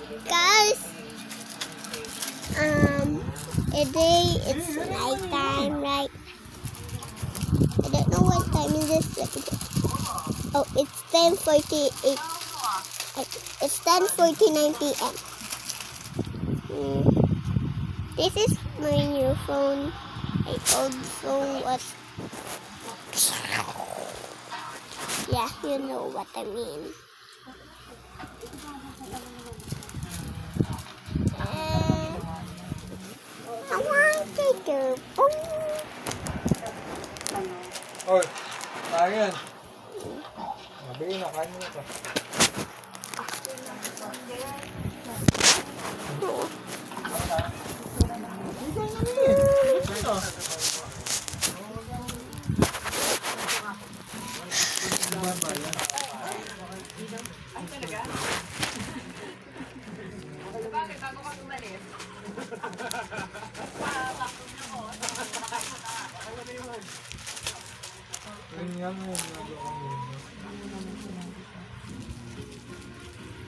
Guys, it's night time, right? I don't know what time is this. Oh, it's 10:48. It's 10:49 p.m. This is my new phone. My old phone was. Yeah, you know what I mean. I want to go. Oy, ayan. Mabili na, kain mo na ito. Ganyan mo yung ginagawa ko yun.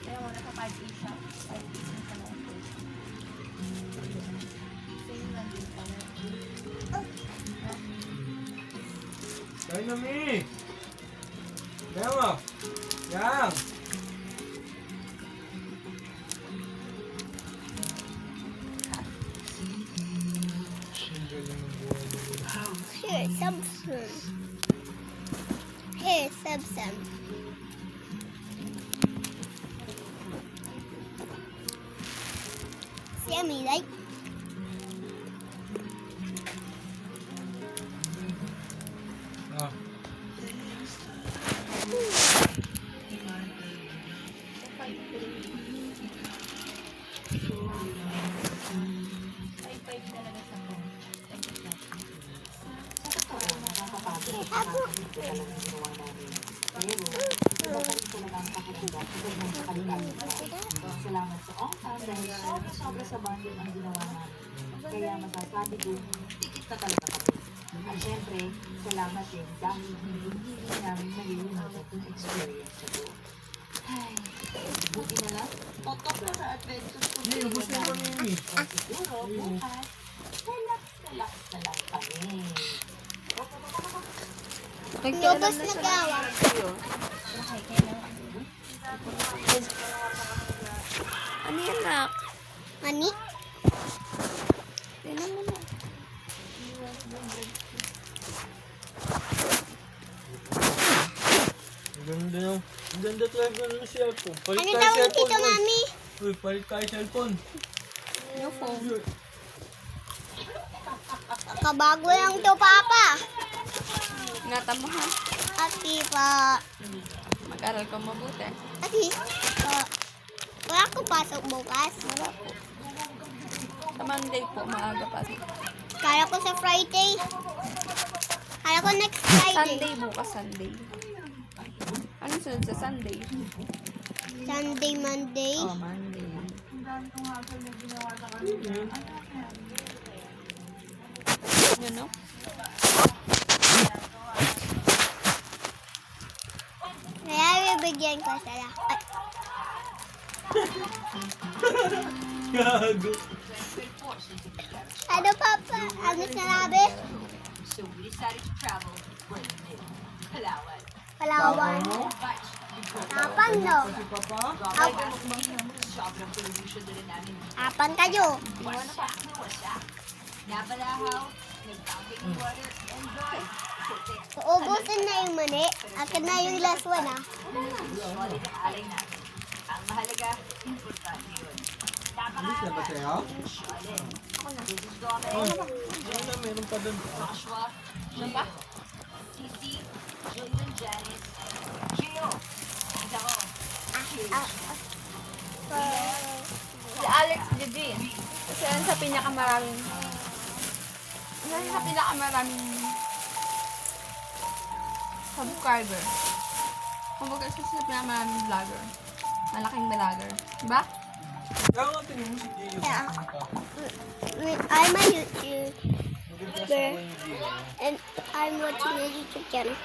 Kaya wala ka 5 isa. 5 isa sa mga first. Same lang din pala. Kain na, Mi! Kaya mo! Yang! Here, Samsung. Here, Samsung. See me, right? Ah. Salamat sa ONCAM dahil sobra sa bonding ang ginawa namin. Kaya masasabi ko, tikit na talaga kami. At syempre, salamat din dahil hindi namin nalilimutan yung experience na to. Ay, buti na lang, totok na sa adventures ko. Mi, ubus na mo, Mi. At siguro, bukas, relax na lang kami. Lubos na gawa. Ano yan, nak? Mani? Tingnan mo na. Ang ganda yung... Ang ganda talaga ng cellphone. Palit Ano tayo daw yung cellphone, tito, uy. mami? Uy, palit tayo cellphone. Ano phone? Uy. Kabago lang to, Papa. Ingatan mo, ha? Ati pa. Mag-aral ka mabuti. Ati, wala akong pasok bukas. Wala po. Sa Monday po, maaga pa. Kala ko sa Friday. Kala ko next Friday. Sunday bukas, Sunday. Ano sunod sa Sunday? Sunday, Monday. Oh, Monday. Yun, no? Kaya bibigyan ko sa lahat. Gago. Ano, Papa? Ano sinabi? So we decided to travel with Palawan. Palawan. Apan, no? Si Papa? Sobrang pollution din namin. Apan kayo. Wasak. Napalahaw, nag-pumping water, and dry. Uubusin na yung mani. Akin na yung last one, ah. Solid ang alay natin. Ang mahalaga, importante yun. Alis na ba sa'yo? Solid. This is Donna, Ano na, meron pa dun. Joshua, Gia, Titi, Julian, Janice, Gio, and ako. Si Alex Gigi. Kasi yan sa pinakamaraming... Yan sa pinakamaraming... subscriber. Kumbaga siya sa pinakamaraming vlogger. Malaking vlogger. Diba? Kaya nga tingin mo si Gio. Yeah. I'm a YouTuber. And I'm watching a YouTube channel.